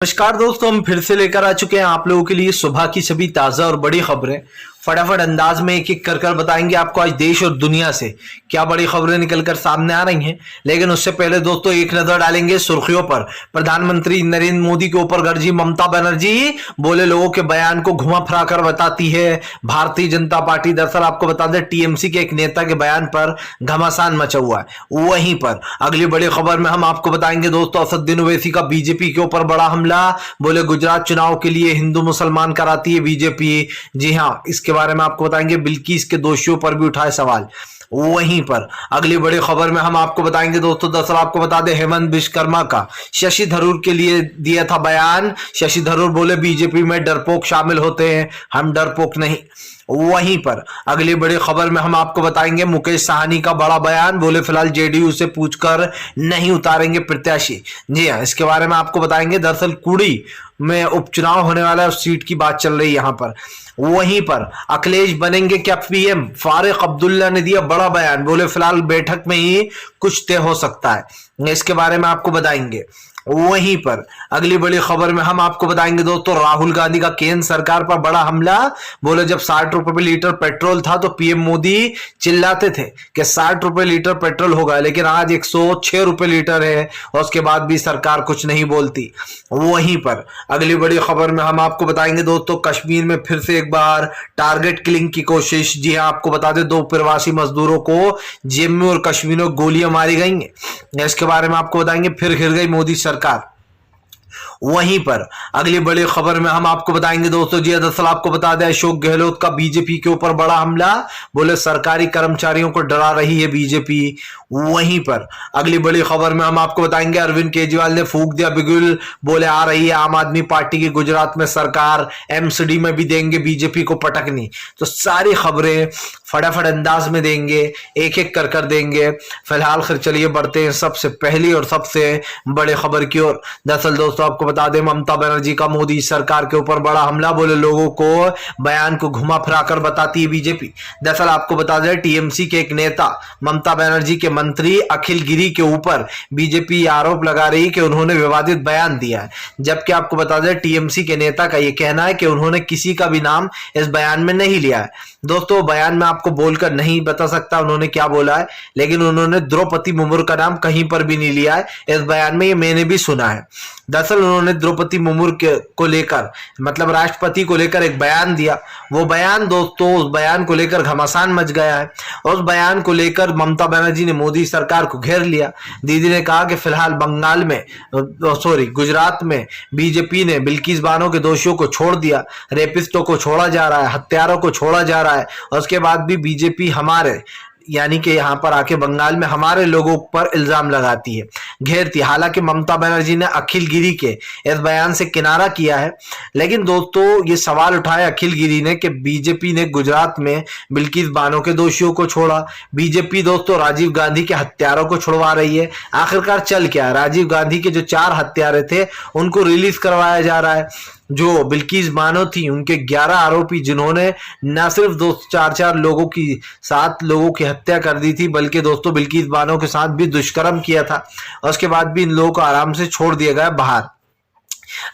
नमस्कार दोस्तों, हम फिर से लेकर आ चुके हैं आप लोगों के लिए सुबह की सभी ताजा और बड़ी खबरें। फटाफट अंदाज में एक एक कर बताएंगे आपको आज देश और दुनिया से क्या बड़ी खबरें निकलकर सामने आ रही हैं। लेकिन उससे पहले दोस्तों एक नजर डालेंगे सुर्खियों पर। प्रधानमंत्री नरेंद्र मोदी के ऊपर गरजी ममता बनर्जी, बोले लोगों के बयान को घुमा फिरा कर बताती है भारतीय जनता पार्टी। दरअसल आपको बता दें टीएमसी के एक नेता के बयान पर घमासान मचा हुआ है। वहीं पर अगली बड़ी खबर में हम आपको बताएंगे दोस्तों असदुद्दीन ओवैसी का बीजेपी के ऊपर बड़ा हमला, बोले गुजरात चुनाव के लिए हिंदू मुसलमान कराती है बीजेपी। जी हां, इसके बारे में आपको बताएंगे। बिल्किस के दोषियों पर भी उठाए सवाल। वहीं पर अगली बड़ी खबर में हम आपको बताएंगे दोस्तों, दरअसल आपको बता दें हेमंत विश्वकर्मा का शशि थरूर के लिए दिया था बयान। शशि थरूर बोले बीजेपी में डरपोक शामिल होते हैं, हम डरपोक नहीं। वहीं पर अगली बड़ी खबर में हम आपको बताएंगे मुकेश साहनी का बड़ा बयान, बोले फिलहाल जेडीयू से पूछकर नहीं उतारेंगे प्रत्याशी। जी हां, इसके बारे में आपको बताएंगे। दरअसल कुड़ी में उपचुनाव होने वाला है, उस सीट की बात चल रही है यहां पर। वहीं पर अखिलेश बनेंगे क्या पीएम, फारूक अब्दुल्ला ने दिया बड़ा बयान, बोले फिलहाल बैठक में ही कुछ तय हो सकता है। इसके बारे में आपको बताएंगे। वहीं पर अगली बड़ी खबर में हम आपको बताएंगे दोस्तों राहुल गांधी का केंद्र सरकार पर बड़ा हमला, बोले जब 60 रुपए लीटर पेट्रोल था तो पीएम मोदी चिल्लाते थे कि 60 रुपए लीटर पेट्रोल होगा, लेकिन आज 106 रुपए लीटर है और उसके बाद भी सरकार कुछ नहीं बोलती। वहीं पर अगली बड़ी खबर में हम आपको बताएंगे दोस्तों कश्मीर में फिर से एक बार टारगेट किलिंग की कोशिश। जी हां, आपको बता दें 2 प्रवासी मजदूरों को जम्मू और कश्मीर में गोलियां मारी गई हैं। इसके बारे में आपको बताएंगे। फिर घिर गई मोदी सरकार। वहीं पर अगली बड़ी खबर में हम आपको बताएंगे दोस्तों, जी दरअसल आपको बता दें अशोक गहलोत का बीजेपी के ऊपर बड़ा हमला, बोले सरकारी कर्मचारियों को डरा रही है बीजेपी। वहीं पर अगली बड़ी खबर में हम आपको बताएंगे अरविंद केजरीवाल ने फूंक दिया बिगुल, बोले आ रही है आम आदमी पार्टी की गुजरात में सरकार, एमसीडी में भी देंगे बीजेपी को पटकनी। तो सारी खबरें फटाफट अंदाज में देंगे, एक एक कर देंगे। फिलहाल खैर चलिए बढ़ते हैं सबसे पहली और सबसे बड़े खबर की ओर। दरअसल दोस्तों आपको बता दें ममता बनर्जी का मोदी सरकार के ऊपर बड़ा हमला, बोले लोगों को बयान को घुमा फिरा कर बताती है बीजेपी। दरअसल आपको बता दें टीएमसी के एक नेता ममता बनर्जी के मंत्री अखिल गिरी के ऊपर बीजेपी आरोप लगा रही है कि उन्होंने विवादित बयान दिया है। जबकि आपको बता दें टीएमसी के नेता का यह कहना है कि उन्होंने किसी का भी नाम इस बयान में नहीं लिया है। दोस्तों बयान में आपको बोलकर नहीं बता सकता उन्होंने क्या बोला है, लेकिन उन्होंने द्रौपदी मुर्मू का नाम कहीं पर भी नहीं लिया है इस बयान में, ये मैंने भी सुना है। दरअसल उन्होंने द्रौपदी मुर्मू को लेकर मतलब राष्ट्रपति को लेकर एक बयान दिया। वो बयान दोस्तों, उस बयान को लेकर घमासान मच गया है और उस बयान को लेकर ममता बनर्जी ने मोदी सरकार को घेर लिया। दीदी ने कहा कि फिलहाल बंगाल में गुजरात में बीजेपी ने बिल्किस बानो के दोषियों को छोड़ दिया, रेपिस्टों को छोड़ा जा रहा है, हत्यारों को छोड़ा जा रहा है, और उसके बाद भी बीजेपी हमारे यानी कि यहाँ पर आके बंगाल में हमारे लोगों पर इल्जाम लगाती है, घेरती है। हालांकि ममता बनर्जी ने अखिल गिरी के इस बयान से किनारा किया है, लेकिन दोस्तों ये सवाल उठाया अखिल गिरी ने कि बीजेपी ने गुजरात में बिल्किस बानो के दोषियों को छोड़ा, बीजेपी दोस्तों राजीव गांधी के हत्यारों को छुड़वा रही है। आखिरकार चल क्या, राजीव गांधी के जो 4 हत्यारे थे उनको रिलीज करवाया जा रहा है। जो बिल्किस बानो थी उनके 11 आरोपी जिन्होंने न सिर्फ दोस्त 4 लोगों की 7 लोगों की हत्या कर दी थी, बल्कि दोस्तों बिल्किस बानो के साथ भी दुष्कर्म किया था, और उसके बाद भी इन लोगों को आराम से छोड़ दिया गया बाहर।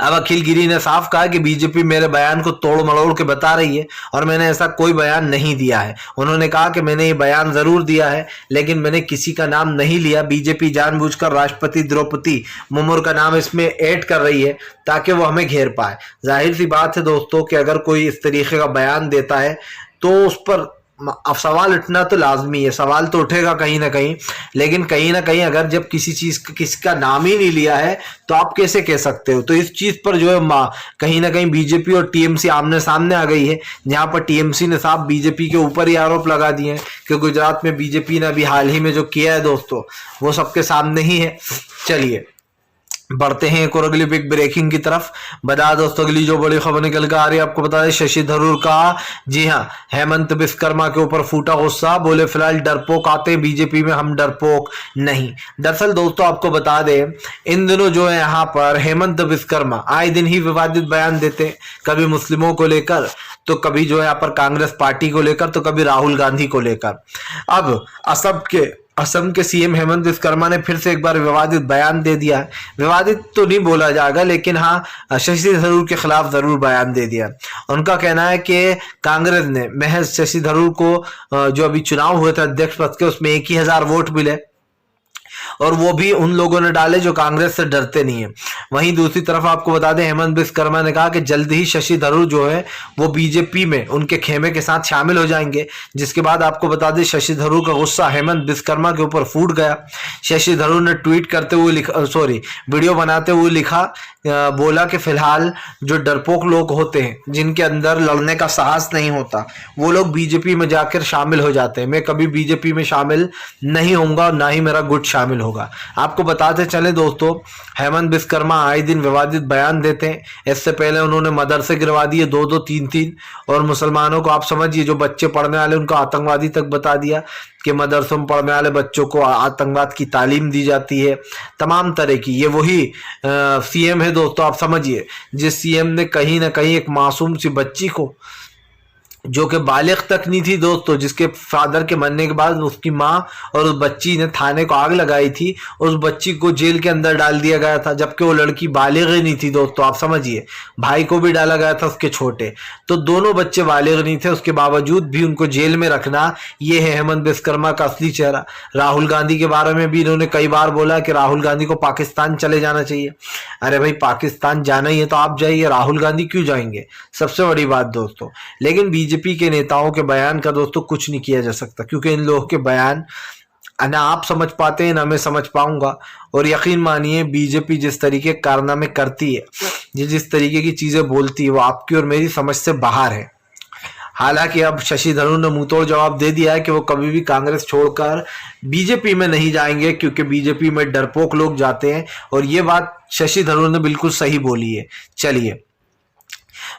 अब अखिल गिरी ने साफ कहा कि बीजेपी मेरे बयान को तोड़ मरोड़ के बता रही है और मैंने ऐसा कोई बयान नहीं दिया है। उन्होंने कहा कि मैंने ये बयान जरूर दिया है, लेकिन मैंने किसी का नाम नहीं लिया। बीजेपी जानबूझकर राष्ट्रपति द्रौपदी मुर्मू का नाम इसमें ऐड कर रही है ताकि वो हमें घेर पाए। जाहिर सी बात है दोस्तों कि अगर कोई इस तरीके का बयान देता है तो उस पर अब सवाल उठना तो लाजमी है, सवाल तो उठेगा कहीं ना कहीं, लेकिन कहीं ना कहीं अगर जब किसी का नाम ही नहीं लिया है तो आप कैसे कह सकते हो। तो इस चीज पर जो है कहीं ना कहीं बीजेपी और टीएमसी आमने सामने आ गई है, जहां पर टीएमसी ने साफ बीजेपी के ऊपर ही आरोप लगा दिए हैं कि गुजरात में बीजेपी ने अभी हाल ही में जो किया है दोस्तों वो सबके सामने ही है। चलिए बढ़ते हैं एक और अगली बिग ब्रेकिंग की तरफ। बता दोस्तों अगली जो बड़ी खबर निकल कर आ रही है आपको बता दें शशि थरूर का, जी हां, हेमंत विश्वकर्मा के ऊपर फूटा गुस्सा, बोले फिलहाल डरपोक आते हैं बीजेपी में, हम डरपोक नहीं। दरअसल दोस्तों आपको बता दें इन दिनों जो है यहाँ पर हेमंत विश्वकर्मा आए दिन ही विवादित बयान देते हैं, कभी मुस्लिमों को लेकर तो कभी जो है यहाँ पर कांग्रेस पार्टी को लेकर तो कभी राहुल गांधी को लेकर। अब असम के असम के सीएम हेमंत विश्वकर्मा ने फिर से एक बार विवादित बयान दे दिया है। विवादित तो नहीं बोला जाएगा, लेकिन हाँ शशि थरूर के खिलाफ जरूर बयान दे दिया। उनका कहना है कि कांग्रेस ने महज शशि थरूर को जो अभी चुनाव हुए थे अध्यक्ष पद के, उसमें 21,000 वोट मिले और वो भी उन लोगों ने डाले जो कांग्रेस से डरते नहीं है। वहीं दूसरी तरफ आपको बता दें, हेमंत विश्वकर्मा ने कहा कि जल्द ही शशि थरूर जो है वो बीजेपी में उनके खेमे के साथ शामिल हो जाएंगे। जिसके बाद आपको बता दें शशि थरूर का गुस्सा हेमंत विश्वकर्मा के ऊपर फूट गया। शशि थरूर ने ट्वीट करते हुए वीडियो बनाते हुए लिखा, बोला कि फिलहाल जो डरपोक लोग होते हैं जिनके अंदर लड़ने का साहस नहीं होता, वो लोग बीजेपी में जाकर शामिल हो जाते हैं। मैं कभी बीजेपी में शामिल नहीं होऊंगा और ना ही मेरा गुट शामिल होगा। आपको बताते चले दोस्तों, हेमंत विश्वकर्मा आए दिन विवादित बयान देते हैं। इससे पहले उन्होंने मदरसे गिरवा दिए 2-2, 3-3, और मुसलमानों को आप समझिए जो बच्चे पढ़ने वाले उनको आतंकवादी तक बता दिया कि मदरसों में पढ़ने वाले बच्चों को आतंकवाद की तालीम दी जाती है, तमाम तरह की। ये वही सीएम है दोस्तों, आप समझिए, जिस सीएम ने कहीं ना कहीं एक मासूम सी बच्ची को, जो कि बालिग तक नहीं थी दोस्तों, जिसके फादर के मरने के बाद उसकी माँ और उस बच्ची ने थाने को आग लगाई थी, उस बच्ची को जेल के अंदर डाल दिया गया था, जबकि वो लड़की बालिग ही नहीं थी दोस्तों, आप समझिए। भाई को भी डाला गया था उसके छोटे, तो दोनों बच्चे बालिग नहीं थे, उसके बावजूद भी उनको जेल में रखना, ये है हेमंत विश्वकर्मा का असली चेहरा। राहुल गांधी के बारे में भी इन्होंने कई बार बोला कि राहुल गांधी को पाकिस्तान चले जाना चाहिए। अरे भाई, पाकिस्तान जाना ही है तो आप जाइए, राहुल गांधी क्यों जाएंगे, सबसे बड़ी बात दोस्तों। लेकिन बीजेपी के नेताओं के बयान का दोस्तों कुछ नहीं किया जा सकता, क्योंकि इन लोगों के बयान ना आप समझ पाते हैं ना मैं समझ पाऊंगा। और यकीन मानिए, बीजेपी जिस तरीके के कारनामे करती है, जिस तरीके की चीजें बोलती है, वो आपकी और मेरी समझ से बाहर है। हालांकि अब शशि थरूर ने मुंहतोड़ जवाब दे दिया है कि वो कभी भी कांग्रेस छोड़कर बीजेपी में नहीं जाएंगे, क्योंकि बीजेपी में डरपोक लोग जाते हैं, और ये बात शशि थरूर ने बिल्कुल सही बोली है। चलिए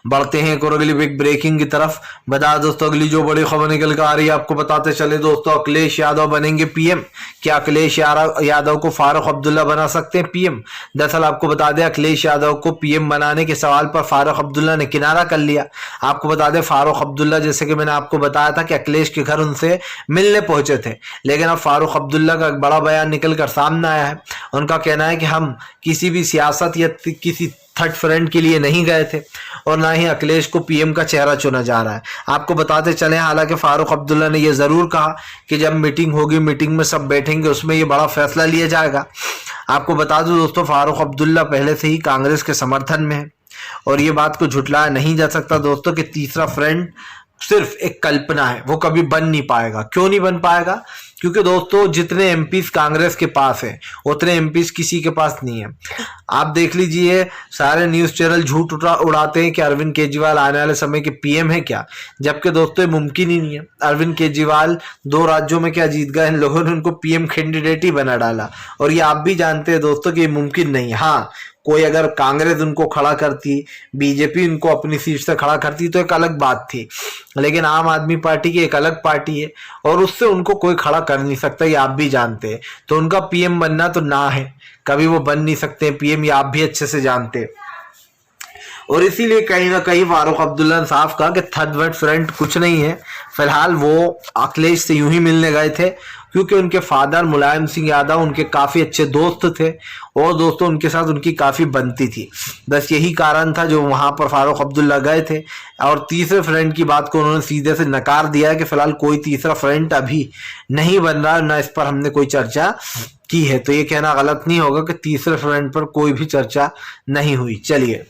बढ़ते हैं एक और अगली बिग ब्रेकिंग की तरफ। बता दोस्तों, अगली जो बड़ी खबर निकल कर आ रही है आपको बताते चले दोस्तों, अखिलेश यादव बनेंगे पीएम। क्या अखिलेश यादव को फारूक अब्दुल्ला बना सकते हैं पीएम? दरअसल आपको बता दें, अखिलेश यादव को पीएम बनाने के सवाल पर फारूक अब्दुल्ला ने किनारा कर लिया। आपको बता दें, फारूक अब्दुल्ला, जैसे कि मैंने आपको बताया था कि अखिलेश के घर उनसे मिलने पहुंचे थे, लेकिन अब फारूक अब्दुल्ला का एक बड़ा बयान निकल कर सामने आया है। उनका कहना है कि हम किसी भी सियासत या किसी थर्ड फ्रंट के लिए नहीं गए थे, और ना ही अखिलेश को पीएम का चेहरा चुना जा रहा है। आपको बताते चले, हालांकि फारूक अब्दुल्ला ने यह जरूर कहा कि जब मीटिंग होगी, मीटिंग में सब बैठेंगे, उसमें यह बड़ा फैसला लिया जाएगा। आपको बता दूं दोस्तों, फारूक अब्दुल्ला पहले से ही कांग्रेस के समर्थन में है, और ये बात को झुटलाया नहीं जा सकता दोस्तों कि तीसरा फ्रंट सिर्फ एक कल्पना है, वो कभी बन नहीं पाएगा। क्यों नहीं बन पाएगा? क्योंकि दोस्तों, जितने एमपीज कांग्रेस के पास है उतने एमपीज किसी के पास नहीं है। आप देख लीजिए, सारे न्यूज चैनल झूठ उड़ाते हैं कि अरविंद केजरीवाल आने वाले समय के पीएम है क्या, जबकि दोस्तों ये मुमकिन ही नहीं है। अरविंद केजरीवाल 2 राज्यों में क्या जीत गए, इन लोगों ने उनको पीएम कैंडिडेट ही बना डाला, और ये आप भी जानते हैं दोस्तों कि ये मुमकिन नहीं है। हाँ, कोई अगर कांग्रेस उनको खड़ा करती, बीजेपी उनको अपनी सीट से खड़ा करती तो एक अलग बात थी, लेकिन आम आदमी पार्टी की एक अलग पार्टी है और उससे उनको कोई खड़ा कर नहीं सकता, ये आप भी जानते हैं। तो उनका पीएम बनना तो ना है, कभी वो बन नहीं सकते पीएम, ये आप भी अच्छे से जानते हैं। और इसीलिए कहीं ना कहीं फारूक अब्दुल्ला ने साफ कहा कि थर्ड वर्ड फ्रंट कुछ नहीं है। फिलहाल वो अखिलेश से यूं ही मिलने गए थे, क्योंकि उनके फादर मुलायम सिंह यादव उनके काफी अच्छे दोस्त थे, और दोस्तों उनके साथ उनकी काफी बनती थी। बस यही कारण था जो वहां पर फारूक अब्दुल्ला गए थे। और तीसरे फ्रंट की बात को उन्होंने सीधे से नकार दिया है कि फिलहाल कोई तीसरा फ्रंट अभी नहीं बन रहा, ना इस पर हमने कोई चर्चा की है। तो ये कहना गलत नहीं होगा कि तीसरे फ्रंट पर कोई भी चर्चा नहीं हुई। चलिए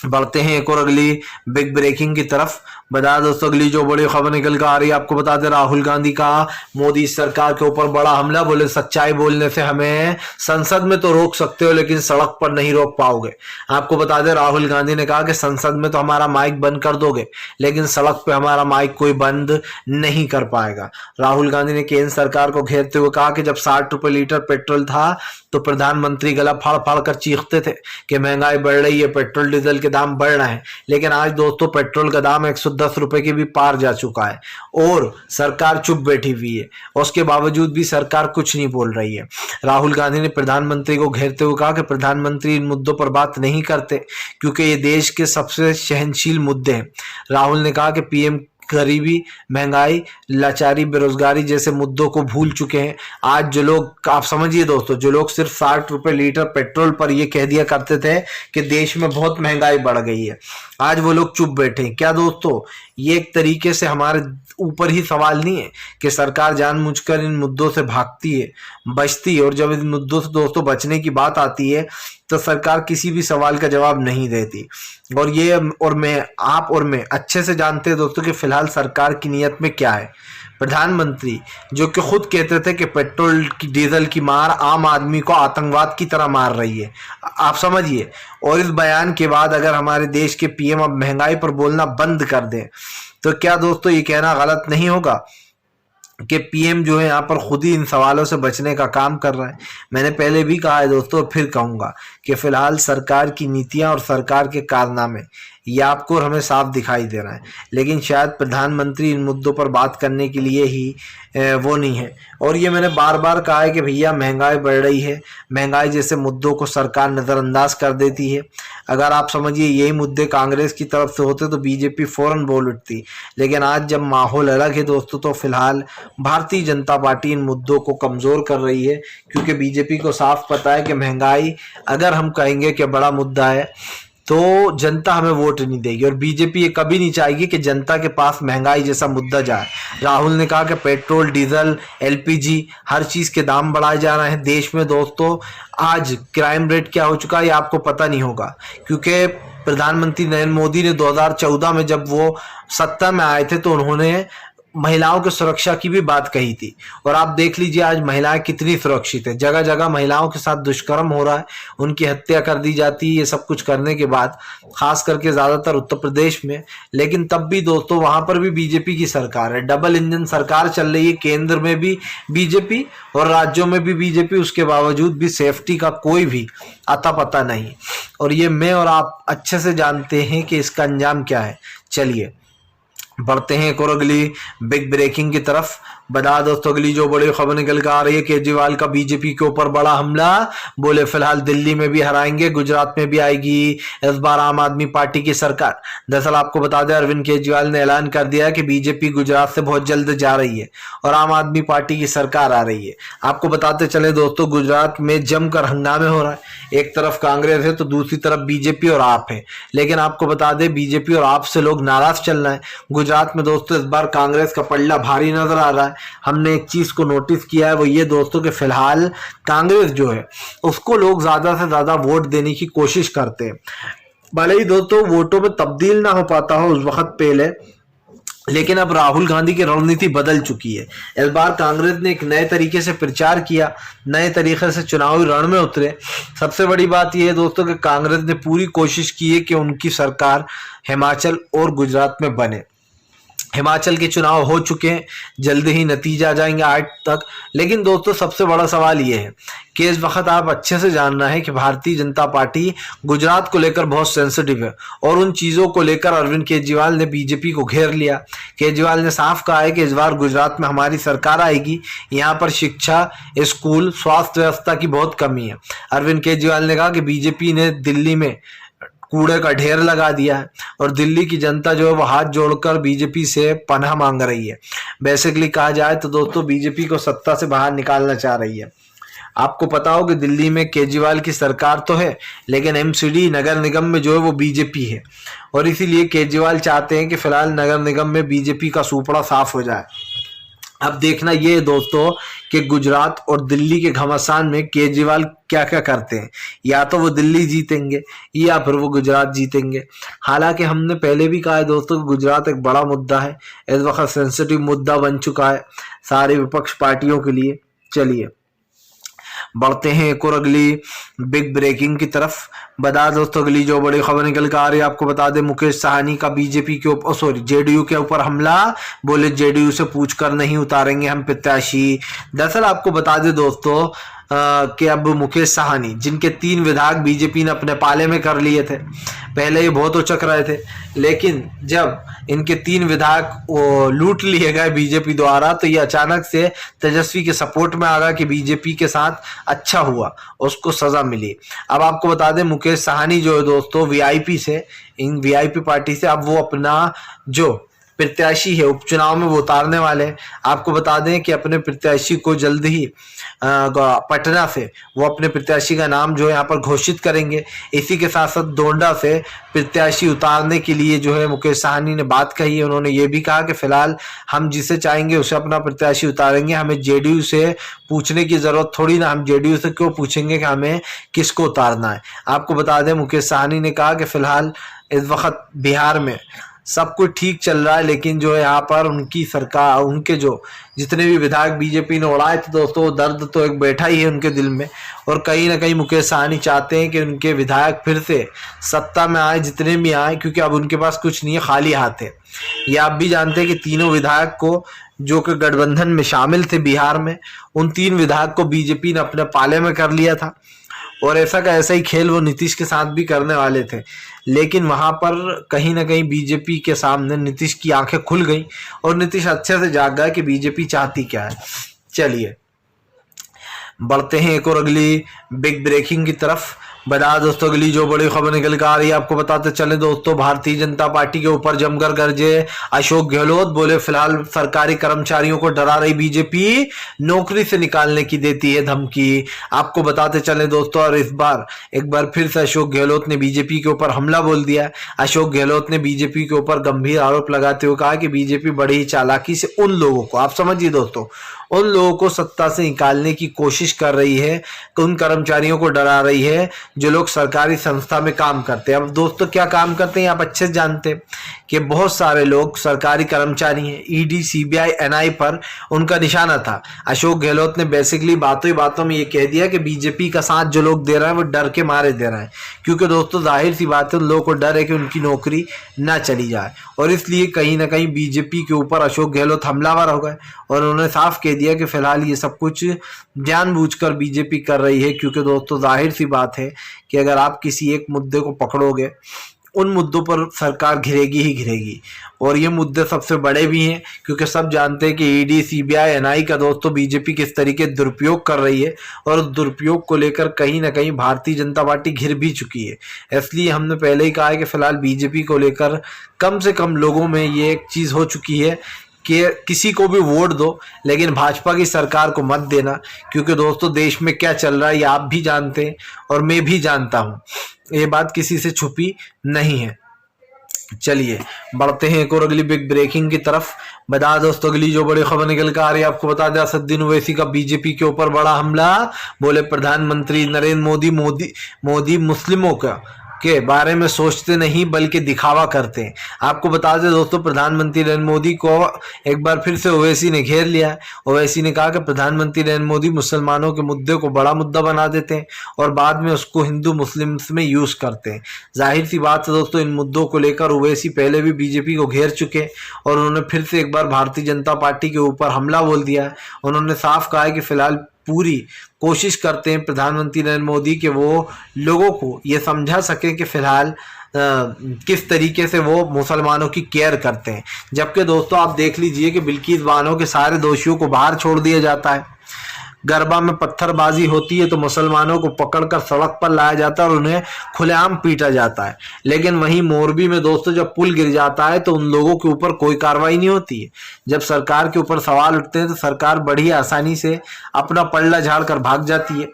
बढ़ते हैं एक और अगली बिग ब्रेकिंग की तरफ। बता दोस्तों, अगली जो बड़ी खबर निकल कर आ रही है आपको बता दें, राहुल गांधी का मोदी सरकार के ऊपर बड़ा हमला। बोले सच्चाई बोलने से हमें संसद में तो रोक सकते हो, लेकिन सड़क पर नहीं रोक पाओगे। आपको बता दें, राहुल गांधी ने कहा कि संसद में तो हमारा माइक बंद कर दोगे, लेकिन सड़क पे हमारा माइक कोई बंद नहीं कर पाएगा। राहुल गांधी ने केंद्र सरकार को घेरते हुए कहा कि जब 60 रुपए लीटर पेट्रोल था तो प्रधानमंत्री गला फाड़ फाड़ कर चीखते थे कि महंगाई बढ़ रही है, पेट्रोल डीजल के दाम बढ़ रहे हैं। लेकिन आज दोस्तों पेट्रोल का दाम 110 रुपए के भी पार जा चुका है, और सरकार चुप बैठी हुई है। उसके बावजूद भी सरकार कुछ नहीं बोल रही है। राहुल गांधी ने प्रधानमंत्री को घेरते हुए कहा कि प्रधानमंत्री इन मुद्दों पर बात नहीं करते, क्योंकि ये देश के सबसे सहनशील मुद्दे हैं। राहुल ने कहा कि पीएम गरीबी, महंगाई, लाचारी, बेरोजगारी जैसे मुद्दों को भूल चुके हैं। आज जो लोग, आप समझिए दोस्तों, जो लोग सिर्फ 60 रुपए लीटर पेट्रोल पर ये कह दिया करते थे कि देश में बहुत महंगाई बढ़ गई है, आज वो लोग चुप बैठे हैं। क्या दोस्तों, ये एक तरीके से हमारे ऊपर ही सवाल नहीं है कि सरकार जानबूझकर इन मुद्दों से भागती है, बचती है, और जब इन मुद्दों से दोस्तों बचने की बात आती है तो सरकार किसी भी सवाल का जवाब नहीं देती। और ये और मैं, आप और मैं अच्छे से जानते हैं दोस्तों कि फिलहाल सरकार की नीयत में क्या है। प्रधानमंत्री जो कि खुद कहते थे कि पेट्रोल की, डीजल की मार आम आदमी को आतंकवाद की तरह मार रही है, आप समझिए, और इस बयान के बाद अगर हमारे देश के पीएम अब महंगाई पर बोलना बंद कर दें तो क्या दोस्तों ये कहना गलत नहीं होगा कि पीएम जो है यहाँ पर खुद ही इन सवालों से बचने का काम कर रहा है। मैंने पहले भी कहा है दोस्तों, फिर कहूँगा कि फिलहाल सरकार की नीतियाँ और सरकार के कारनामे ये आपको और हमें साफ दिखाई दे रहा है, लेकिन शायद प्रधानमंत्री इन मुद्दों पर बात करने के लिए ही वो नहीं है। और ये मैंने बार बार कहा है कि भैया महंगाई बढ़ रही है, महंगाई जैसे मुद्दों को सरकार नज़रअंदाज कर देती है। अगर आप समझिए यही मुद्दे कांग्रेस की तरफ से होते तो बीजेपी फौरन बोल उठती, लेकिन आज जब माहौल अलग है दोस्तों, तो फिलहाल भारतीय जनता पार्टी इन मुद्दों को कमज़ोर कर रही है, क्योंकि बीजेपी को साफ पता है कि महंगाई अगर हम कहेंगे कि बड़ा मुद्दा है तो जनता हमें वोट नहीं देगी, और बीजेपी ये कभी नहीं चाहेगी कि जनता के पास महंगाई जैसा मुद्दा जाए। राहुल ने कहा कि पेट्रोल, डीजल, एलपीजी हर चीज़ के दाम बढ़ाए जा रहे हैं देश में दोस्तों। आज क्राइम रेट क्या हो चुका है ये आपको पता नहीं होगा, क्योंकि प्रधानमंत्री नरेंद्र मोदी ने 2014 में जब वो सत्ता में आए थे तो उन्होंने महिलाओं की सुरक्षा की भी बात कही थी, और आप देख लीजिए आज महिलाएं कितनी सुरक्षित है। जगह जगह महिलाओं के साथ दुष्कर्म हो रहा है, उनकी हत्या कर दी जाती है, ये सब कुछ करने के बाद, खास करके ज्यादातर उत्तर प्रदेश में। लेकिन तब भी दोस्तों वहां पर भी बीजेपी की सरकार है, डबल इंजन सरकार चल रही है, केंद्र में भी बीजेपी और राज्यों में भी बीजेपी, उसके बावजूद भी सेफ्टी का कोई भी अता पता नहीं। और ये मैं और आप अच्छे से जानते हैं कि इसका अंजाम क्या है। चलिए बढ़ते हैं एक और अगली बिग ब्रेकिंग की तरफ। बता दोस्तों अगली जो बड़ी खबर निकल कर आ रही है, केजरीवाल का बीजेपी के ऊपर बड़ा हमला, बोले फिलहाल दिल्ली में भी हराएंगे, गुजरात में भी आएगी इस बार आम आदमी पार्टी की सरकार। दरअसल आपको बता दें अरविंद केजरीवाल ने ऐलान कर दिया है कि बीजेपी गुजरात से बहुत जल्द जा रही है और आम आदमी पार्टी की सरकार आ रही है। आपको बताते चले दोस्तों गुजरात में जमकर हंगामे हो रहा है, एक तरफ कांग्रेस है तो दूसरी तरफ बीजेपी और आप है, लेकिन आपको बता दें बीजेपी और आप से लोग नाराज चल रहे हैं। गुजरात में दोस्तों इस बार कांग्रेस का पल्ला भारी नजर आ रहा है। हमने एक चीज को नोटिस किया है, वो ये दोस्तों कि फिलहाल कांग्रेस जो है उसको लोग ज्यादा से ज्यादा वोट देने की कोशिश करते हैं, भले ही दोस्तों वोटों में तब्दील ना हो पाता हो उस वक्त पहले, लेकिन अब राहुल गांधी की रणनीति बदल चुकी है। इस बार कांग्रेस ने एक नए तरीके से प्रचार किया, नए तरीके से चुनावी रण में उतरे। सबसे बड़ी बात यह है दोस्तों कि कांग्रेस ने पूरी कोशिश की है कि उनकी सरकार हिमाचल और गुजरात में बने। हिमाचल के चुनाव हो चुके हैं, जल्दी ही नतीजा आ जाएंगे 8 तक। लेकिन दोस्तों सबसे बड़ा सवाल ये है कि इस वक्त आप अच्छे से जानना है कि भारतीय जनता पार्टी गुजरात को लेकर बहुत सेंसिटिव है, और उन चीज़ों को लेकर अरविंद केजरीवाल ने बीजेपी को घेर लिया। केजरीवाल ने साफ कहा है कि इस बार गुजरात में हमारी सरकार आएगी, यहाँ पर शिक्षा, स्कूल, स्वास्थ्य व्यवस्था की बहुत कमी है। अरविंद केजरीवाल ने कहा कि बीजेपी ने दिल्ली में कूड़े का ढेर लगा दिया है और दिल्ली की जनता जो है वो हाथ जोड़कर बीजेपी से पनाह मांग रही है। बेसिकली कहा जाए तो दोस्तों बीजेपी को सत्ता से बाहर निकालना चाह रही है। आपको पता हो कि दिल्ली में केजरीवाल की सरकार तो है, लेकिन एमसीडी नगर निगम में जो है वो बीजेपी है, और इसीलिए केजरीवाल चाहते हैं कि फिलहाल नगर निगम में बीजेपी का सूपड़ा साफ हो जाए। अब देखना ये है दोस्तों कि गुजरात और दिल्ली के घमासान में केजरीवाल क्या क्या करते हैं, या तो वो दिल्ली जीतेंगे या फिर वो गुजरात जीतेंगे। हालांकि हमने पहले भी कहा है दोस्तों कि गुजरात एक बड़ा मुद्दा है, इस वक्त सेंसिटिव मुद्दा बन चुका है सारे विपक्ष पार्टियों के लिए। चलिए बढ़ते हैं एक और अगली बिग ब्रेकिंग की तरफ। बता दोस्तों अगली जो बड़ी खबर निकल कर आ रही है, आपको बता दें मुकेश साहनी का बीजेपी के ऊपर जेडीयू के ऊपर हमला, बोले जेडीयू से पूछकर नहीं उतारेंगे हम प्रत्याशी। दरअसल आपको बता दें दोस्तों कि अब मुकेश साहनी जिनके 3 विधायक बीजेपी ने अपने पाले में कर लिए थे, पहले ये बहुत उचक रहे थे, लेकिन जब इनके 3 विधायक लूट लिए गए बीजेपी द्वारा तो ये अचानक से तेजस्वी के सपोर्ट में आ गया कि बीजेपी के साथ अच्छा हुआ, उसको सजा मिली। अब आपको बता दें मुकेश साहनी जो है दोस्तों वीआईपी से, इन वीआईपी पार्टी से अब वो अपना जो प्रत्याशी है उपचुनाव में वो उतारने वाले हैं। आपको बता दें कि अपने प्रत्याशी को जल्द ही पटना से वो अपने प्रत्याशी का नाम जो है यहाँ पर घोषित करेंगे। इसी के साथ साथ डोंडा से प्रत्याशी उतारने के लिए जो है मुकेश साहनी ने बात कही है। उन्होंने ये भी कहा कि फिलहाल हम जिसे चाहेंगे उसे अपना प्रत्याशी उतारेंगे, हमें जेडीयू से पूछने की जरूरत थोड़ी ना, हम जेडीयू से क्यों पूछेंगे कि हमें किसको उतारना है। आपको बता दें मुकेश साहनी ने कहा कि फिलहाल इस वक्त बिहार में सब कुछ ठीक चल रहा है, लेकिन जो है यहाँ पर उनकी सरकार, उनके जो जितने भी विधायक बीजेपी ने उड़ाए थे दोस्तों, दर्द तो एक बैठा ही है उनके दिल में। और कहीं ना कहीं मुकेश साहनी चाहते हैं कि उनके विधायक फिर से सत्ता में आए, जितने भी आए, क्योंकि अब उनके पास कुछ नहीं है, खाली हाथ है। ये आप भी जानते हैं कि तीनों विधायक को जो कि गठबंधन में शामिल थे बिहार में, उन 3 विधायक को बीजेपी ने अपने पाले में कर लिया था। और ऐसा का ऐसा ही खेल वो नीतीश के साथ भी करने वाले थे, लेकिन वहां पर कहीं ना कहीं बीजेपी के सामने नीतीश की आंखें खुल गई और नीतीश अच्छे से जाग गया कि बीजेपी चाहती क्या है। चलिए बढ़ते हैं एक और अगली बिग ब्रेकिंग की तरफ। बता दोस्तों अगली जो बड़ी खबर निकल कर आ रही है, आपको बताते चले दोस्तों, भारतीय जनता पार्टी के ऊपर जमकर गरजे अशोक गहलोत। बोले फिलहाल सरकारी कर्मचारियों को डरा रही बीजेपी, नौकरी से निकालने की देती है धमकी। आपको बताते चले दोस्तों, और इस बार एक बार फिर से अशोक गहलोत ने बीजेपी के ऊपर हमला बोल दिया। अशोक गहलोत ने बीजेपी के ऊपर गंभीर आरोप लगाते हुए कहा कि बीजेपी बड़ी ही चालाकी से उन लोगों को, आप समझिए दोस्तों, उन लोगों को सत्ता से निकालने की कोशिश कर रही है, उन कर्मचारियों को डरा रही है जो लोग सरकारी संस्था में काम करते हैं। अब दोस्तों क्या काम करते हैं आप अच्छे से जानते हैं कि बहुत सारे लोग सरकारी कर्मचारी हैं। ईडी, सीबीआई, एनआई पर उनका निशाना था। अशोक गहलोत ने बेसिकली बातों ही बातों में ये कह दिया कि बीजेपी का साथ जो लोग दे रहे हैं वो डर के मारे दे रहे हैं, क्योंकि दोस्तों जाहिर सी बात है उन लोगों को डर है कि उनकी नौकरी ना चली जाए, और इसलिए कहीं ना कहीं बीजेपी के ऊपर अशोक गहलोत हमलावर हो गए और उन्होंने साफ कह दिया कि फिलहाल ये सब कुछ जानबूझकर बीजेपी कर रही है, क्योंकि दोस्तों जाहिर सी बात है कि अगर आप किसी एक मुद्दे को पकड़ोगे, उन मुद्दों पर सरकार घिरेगी ही घिरेगी। और ये मुद्दे सबसे बड़े भी हैं, क्योंकि सब जानते हैं कि ईडी, सीबीआई, एनआई का दोस्तों बीजेपी किस तरीके दुरुपयोग कर रही है, और दुरुपयोग को लेकर कहीं ना कहीं भारतीय जनता पार्टी घिर भी चुकी है। इसलिए हमने पहले ही कहा है कि फिलहाल बीजेपी को लेकर कम से कम लोगों में ये एक चीज़ हो चुकी है कि किसी को भी वोट दो, लेकिन भाजपा की सरकार को मत देना, क्योंकि दोस्तों देश में क्या चल रहा है ये आप भी जानते हैं और मैं भी जानता हूँ, ये बात किसी से छुपी नहीं है। चलिए बढ़ते हैं एक और अगली बिग ब्रेकिंग की तरफ। बता दोस्तों अगली जो बड़ी खबर निकल कर आ रही है, आपको बता दें असदुद्दीन ओवैसी का बीजेपी के ऊपर बड़ा हमला। बोले प्रधानमंत्री नरेंद्र मोदी मुस्लिमों के बारे में सोचते नहीं बल्कि दिखावा करते हैं। आपको बता दें दोस्तों, प्रधानमंत्री नरेंद्र मोदी को एक बार फिर से ओवैसी ने घेर लिया। ओवैसी ने कहा कि प्रधानमंत्री नरेंद्र मोदी मुसलमानों के मुद्दे को बड़ा मुद्दा बना देते हैं और बाद में उसको हिंदू मुस्लिम्स में यूज करते हैं। जाहिर सी बात है दोस्तों, इन मुद्दों को लेकर ओवैसी पहले भी बीजेपी को घेर चुके और उन्होंने फिर से एक बार भारतीय जनता पार्टी के ऊपर हमला बोल दिया है। उन्होंने साफ कहा है कि फिलहाल पूरी कोशिश करते हैं प्रधानमंत्री नरेंद्र मोदी के वो लोगों को ये समझा सकें कि फिलहाल किस तरीके से वो मुसलमानों की केयर करते हैं। जबकि दोस्तों आप देख लीजिए कि बिल्किस बानो के सारे दोषियों को बाहर छोड़ दिया जाता है। गरबा में पत्थरबाजी होती है तो मुसलमानों को पकड़कर सड़क पर लाया जाता है और उन्हें खुलेआम पीटा जाता है। लेकिन वहीं मोरबी में दोस्तों जब पुल गिर जाता है तो उन लोगों के ऊपर कोई कार्रवाई नहीं होती है। जब सरकार के ऊपर सवाल उठते हैं तो सरकार बड़ी आसानी से अपना पल्ला झाड़ कर भाग जाती है।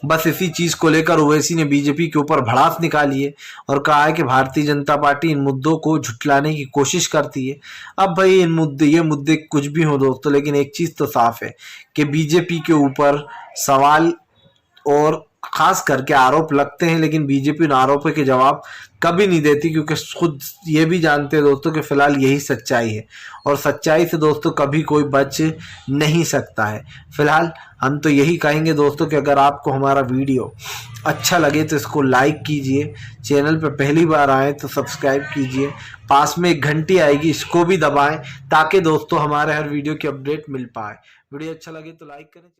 बस इसी चीज को लेकर ओवैसी ने बीजेपी के ऊपर भड़ास निकाली है और कहा है कि भारतीय जनता पार्टी इन मुद्दों को झुठलाने की कोशिश करती है। अब भाई ये मुद्दे कुछ भी हो दोस्तों, लेकिन एक चीज तो साफ है कि बीजेपी के ऊपर सवाल और खास करके आरोप लगते हैं, लेकिन बीजेपी उन आरोपों के जवाब कभी नहीं देती, क्योंकि खुद ये भी जानते हैं दोस्तों कि फिलहाल यही सच्चाई है और सच्चाई से दोस्तों कभी कोई बच नहीं सकता है। फिलहाल हम तो यही कहेंगे दोस्तों कि अगर आपको हमारा वीडियो अच्छा लगे तो इसको लाइक कीजिए, चैनल पर पहली बार आए तो सब्सक्राइब कीजिए, पास में एक घंटी आएगी इसको भी दबाएं ताकि दोस्तों हमारे हर वीडियो की अपडेट मिल पाए। वीडियो अच्छा लगे तो लाइक करें।